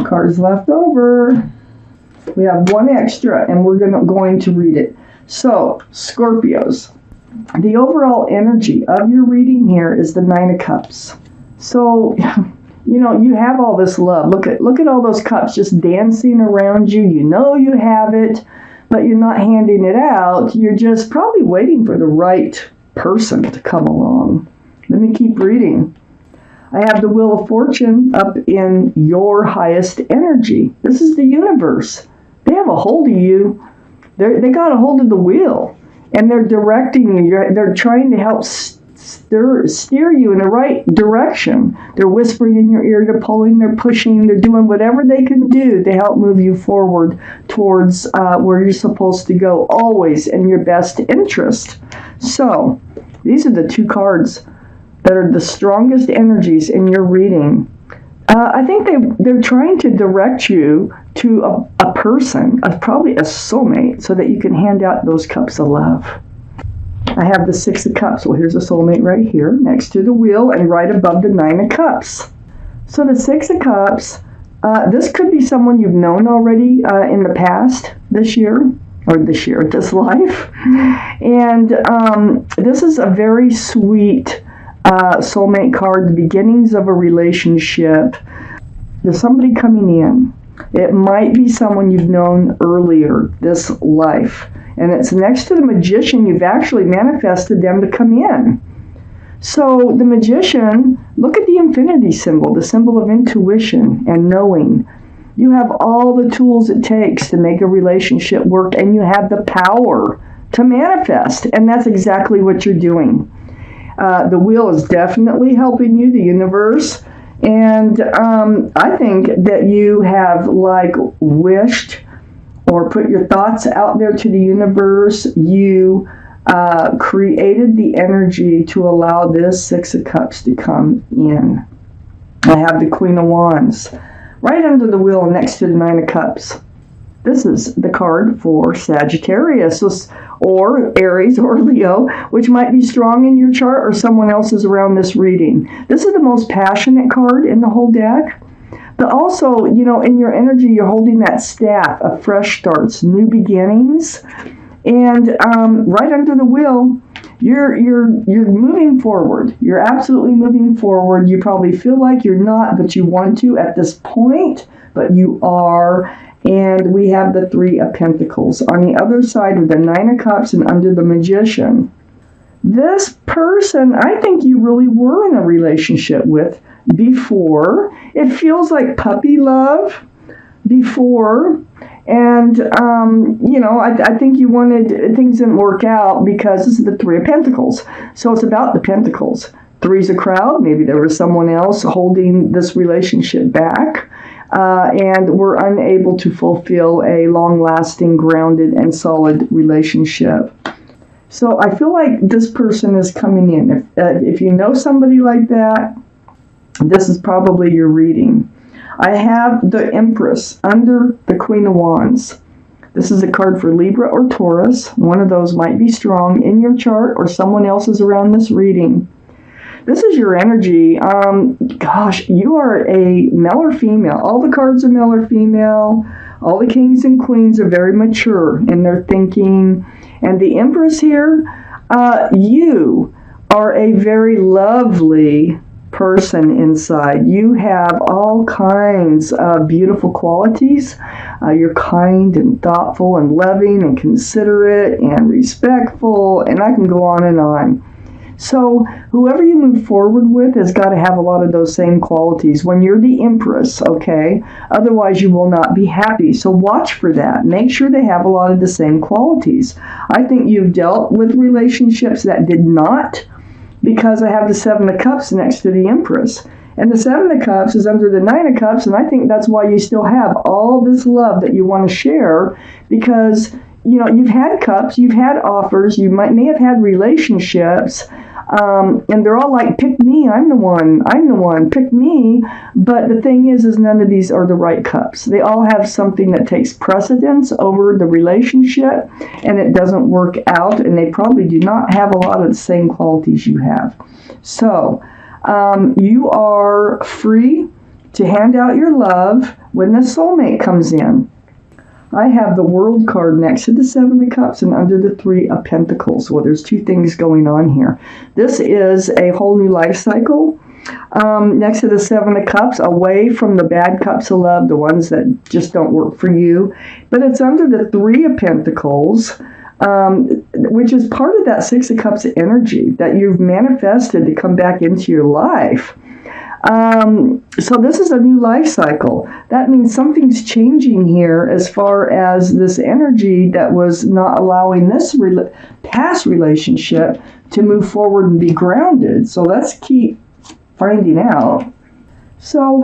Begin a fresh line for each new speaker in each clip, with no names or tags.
cards left over. We have one extra, and we're going to read it. So, Scorpios, the overall energy of your reading here is the Nine of Cups. So, you have all this love. Look at all those cups just dancing around you. You know you have it, but you're not handing it out. You're just probably waiting for the right person to come along. Let me keep reading. I have the Wheel of Fortune up in your highest energy. This is the universe. They have a hold of you. They got a hold of the wheel, and they're directing you. They're trying to help steer you in the right direction. They're whispering in your ear, they're pulling, they're pushing, they're doing whatever they can do to help move you forward towards where you're supposed to go, always in your best interest. So, these are the two cards that are the strongest energies in your reading. I think they're trying to direct you to a person, probably a soulmate, so that you can hand out those cups of love. I have the Six of Cups. Well, here's a soulmate right here next to the wheel and right above the Nine of Cups. So the Six of Cups, this could be someone you've known already in the past, this life. And this is a very sweet soulmate card, the beginnings of a relationship. There's somebody coming in. It might be someone you've known earlier this life. And it's next to the Magician. You've actually manifested them to come in. So the Magician, look at the infinity symbol, the symbol of intuition and knowing. You have all the tools it takes to make a relationship work, and you have the power to manifest. And that's exactly what you're doing. The wheel is definitely helping you, the universe. And I think that you have wished or put your thoughts out there to the universe. You created the energy to allow this Six of Cups to come in. I have the Queen of Wands right under the wheel next to the Nine of Cups. This is the card for Sagittarius or Aries or Leo, which might be strong in your chart or someone else's around this reading. This is the most passionate card in the whole deck. But also, in your energy, you're holding that staff of fresh starts, new beginnings. And right under the wheel, you're moving forward. You're absolutely moving forward. You probably feel like you're not, but you want to at this point, but you are. And we have the Three of Pentacles. On the other side with the Nine of Cups and under the Magician. This person, I think you really were in a relationship with before. It feels like puppy love before. And, I think you things didn't work out because this is the Three of Pentacles. So it's about the Pentacles. Three's a crowd. Maybe there was someone else holding this relationship back. And we're unable to fulfill a long-lasting, grounded, and solid relationship. So I feel like this person is coming in. If you know somebody like that, this is probably your reading. I have the Empress under the Queen of Wands. This is a card for Libra or Taurus. One of those might be strong in your chart or someone else's around this reading. This is your energy. You are a male or female. All the cards are male or female. All the kings and queens are very mature in their thinking. And the Empress here, you are a very lovely person inside. You have all kinds of beautiful qualities. You're kind and thoughtful and loving and considerate and respectful, and I can go on and on. So whoever you move forward with has got to have a lot of those same qualities when you're the Empress, okay? Otherwise you will not be happy. So watch for that. Make sure they have a lot of the same qualities. I think you've dealt with relationships that did not, because I have the Seven of Cups next to the Empress. And the Seven of Cups is under the Nine of Cups, and I think that's why you still have all this love that you want to share, because you've had cups, you've had offers, you may have had relationships, and they're all like, pick me, I'm the one, pick me. But the thing is none of these are the right cups. They all have something that takes precedence over the relationship, and it doesn't work out, and they probably do not have a lot of the same qualities you have. So, you are free to hand out your love when the soulmate comes in. I have the World card next to the Seven of Cups and under the Three of Pentacles. Well, there's two things going on here. This is a whole new life cycle. Next to the Seven of Cups, away from the bad cups of love, the ones that just don't work for you. But it's under the Three of Pentacles, which is part of that Six of Cups energy that you've manifested to come back into your life. So this is a new life cycle. That means something's changing here as far as this energy that was not allowing this past relationship to move forward and be grounded. So let's keep finding out. So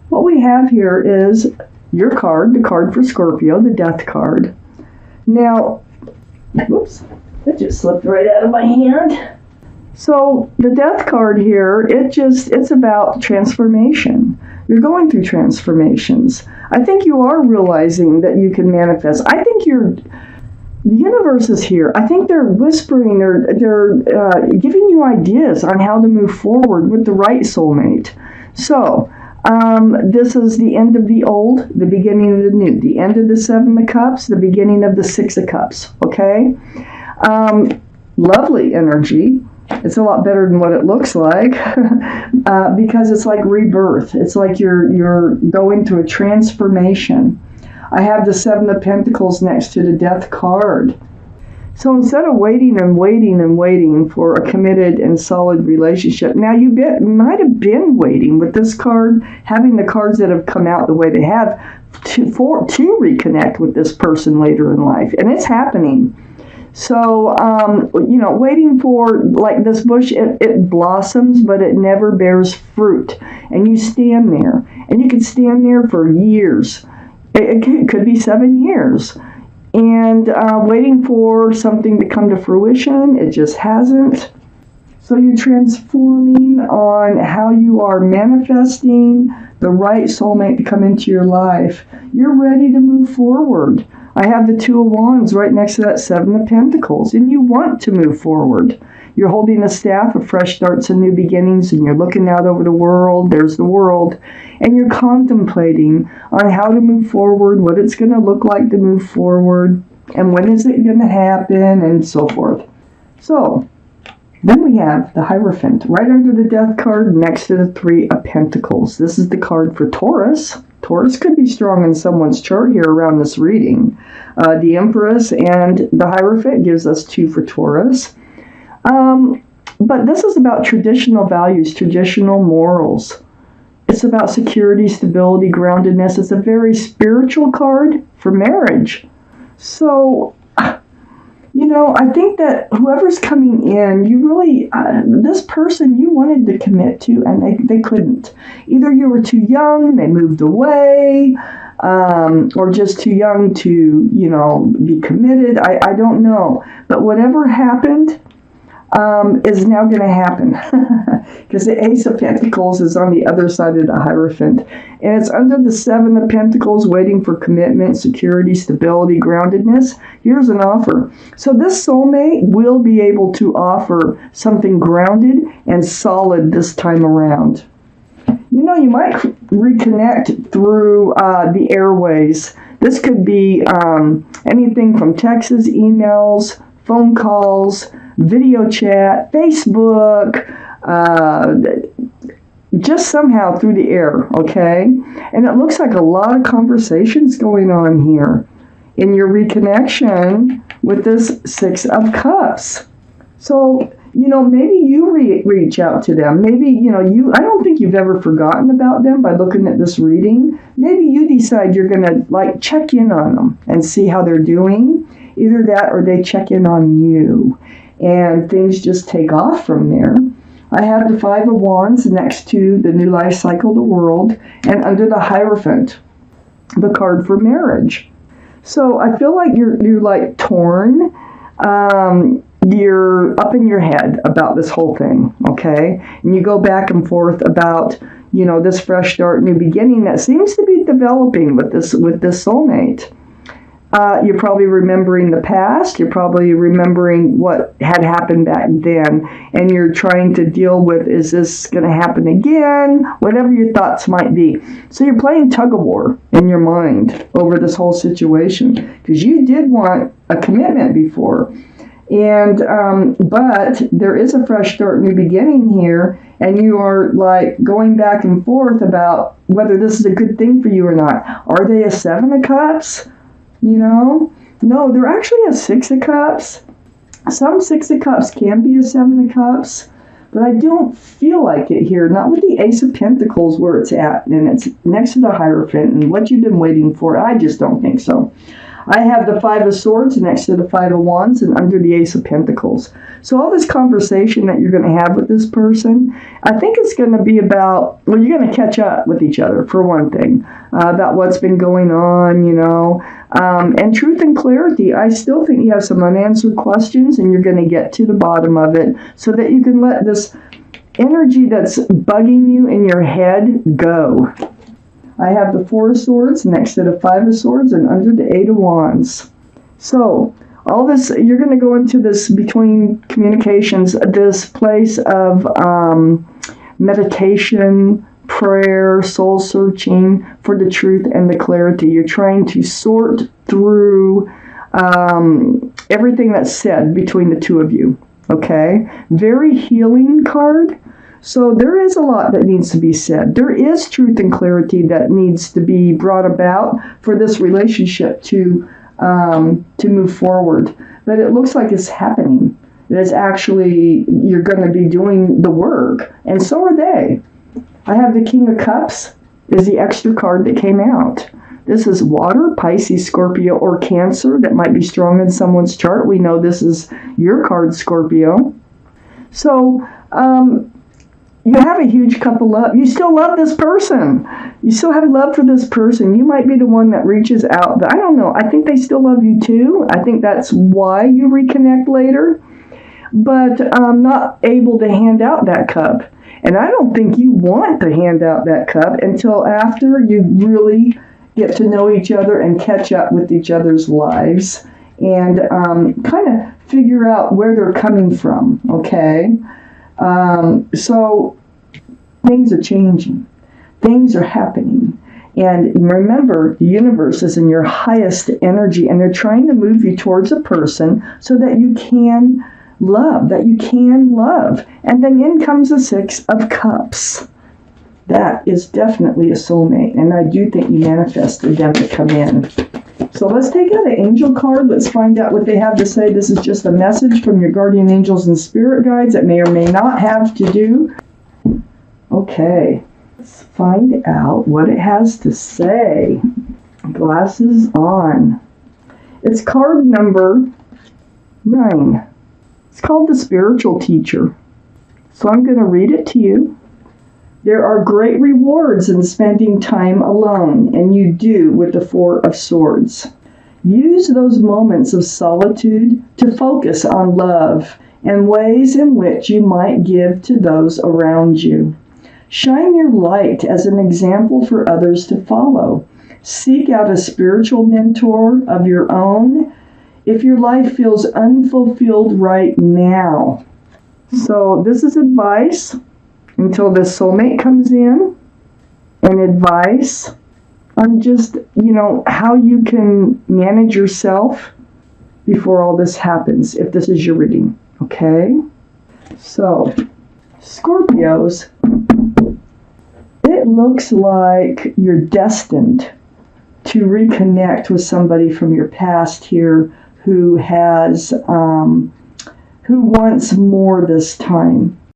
what we have here is your card, the card for Scorpio, the Death card. Now, whoops, that just slipped right out of my hand. So the Death card here, it's about transformation. You're going through transformations. I think you are realizing that you can manifest. I think the universe is here. I think they're whispering, they're giving you ideas on how to move forward with the right soulmate. So this is the end of the old, the beginning of the new, the end of the Seven of Cups, the beginning of the Six of Cups, okay? Lovely energy. It's a lot better than what it looks like because it's like rebirth. It's like you're going through a transformation. I have the Seven of Pentacles next to the Death card. So instead of waiting and waiting and waiting for a committed and solid relationship, now you might have been waiting with this card, having the cards that have come out the way they have to reconnect with this person later in life. And it's happening. So, waiting for, like this bush, it blossoms, but it never bears fruit. And you stand there, and you can stand there for years. It could be 7 years. And waiting for something to come to fruition, it just hasn't. So you're transforming on how you are manifesting the right soulmate to come into your life. You're ready to move forward. I have the Two of Wands right next to that Seven of Pentacles, and you want to move forward. You're holding a staff of fresh starts and new beginnings, and you're looking out over the world. There's the world, and you're contemplating on how to move forward, what it's going to look like to move forward, and when is it going to happen, and so forth. So then we have the Hierophant right under the Death card next to the Three of Pentacles. This is the card for Taurus. Taurus could be strong in someone's chart here around this reading. The Empress and the Hierophant gives us 2 for Taurus. But this is about traditional values, traditional morals. It's about security, stability, groundedness. It's a very spiritual card for marriage. So, I think that whoever's coming in, you really, this person you wanted to commit to, and they couldn't. Either you were too young, they moved away, or just too young to, be committed. I don't know. But whatever happened is now going to happen. Because the Ace of Pentacles is on the other side of the Hierophant. And it's under the Seven of Pentacles, waiting for commitment, security, stability, groundedness. Here's an offer. So this soulmate will be able to offer something grounded and solid this time around. You might reconnect through the airways. This could be anything from texts, emails, phone calls, video chat, Facebook, just somehow through the air, okay? And it looks like a lot of conversations going on here in your reconnection with this Six of Cups. So, maybe you reach out to them. Maybe, I don't think you've ever forgotten about them by looking at this reading. Maybe you decide you're going to, check in on them and see how they're doing. Either that or they check in on you. And things just take off from there. I have the Five of Wands next to the new life cycle, the World, and under the Hierophant, the card for marriage. So I feel like you're torn. You're up in your head about this whole thing, okay? And you go back and forth about, this fresh start, new beginning that seems to be developing with this soulmate. You're probably remembering the past. You're probably remembering what had happened back then. And you're trying to deal with, is this going to happen again? Whatever your thoughts might be. So you're playing tug of war in your mind over this whole situation. Because you did want a commitment before. And, but there is a fresh start, new beginning here. And you are like going back and forth about whether this is a good thing for you or not. Are they a 7 of Cups? You know, no, they're actually a 6 of Cups. Some 6 of Cups can be a 7 of Cups, but I don't feel like it here. Not with the Ace of Pentacles where it's at, and it's next to the Hierophant, and what you've been waiting for. I just don't think so. I have the 5 of Swords next to the 5 of Wands and under the Ace of Pentacles. So all this conversation that you're going to have with this person, I think it's going to be about, well, you're going to catch up with each other, for one thing, about what's been going on, you know. And truth and clarity, I still think you have some unanswered questions, and you're going to get to the bottom of it so that you can let this energy that's bugging you in your head go. I have the 4 of Swords next to the 5 of Swords and under the 8 of Wands. So, all this, you're going to go into this, between communications, this place of meditation, prayer, soul searching for the truth and the clarity. You're trying to sort through everything that's said between the two of you. Okay? Very healing card. So there is a lot that needs to be said. There is truth and clarity that needs to be brought about for this relationship to move forward. But it looks like it's happening. It is actually, you're going to be doing the work. And so are they. I have the King of Cups is the extra card that came out. This is water, Pisces, Scorpio, or Cancer that might be strong in someone's chart. We know this is your card, Scorpio. So, you have a huge cup of love. You still love this person. You still have love for this person. You might be the one that reaches out. But I don't know. I think they still love you too. I think that's why you reconnect later. But I'm not able to hand out that cup. And I don't think you want to hand out that cup until after you really get to know each other and catch up with each other's lives. And kind of figure out where they're coming from. Okay? So things are changing. Things are happening. And remember, the universe is in your highest energy, and they're trying to move you towards a person so that you can love, And then in comes the 6 of Cups. That is definitely a soulmate, and I do think you manifested them to come in. So let's take out an angel card. Let's find out what they have to say. This is just a message from your guardian angels and spirit guides that may or may not have to do. Okay, let's find out what it has to say. Glasses on. It's card number 9. It's called the Spiritual Teacher. So I'm going to read it to you. There are great rewards in spending time alone, and you do with the 4 of Swords. Use those moments of solitude to focus on love and ways in which you might give to those around you. Shine your light as an example for others to follow. Seek out a spiritual mentor of your own if your life feels unfulfilled right now. So this is advice until the soulmate comes in, and advice on just, how you can manage yourself before all this happens, if this is your reading, okay? So, Scorpios, it looks like you're destined to reconnect with somebody from your past here who has, who wants more this time.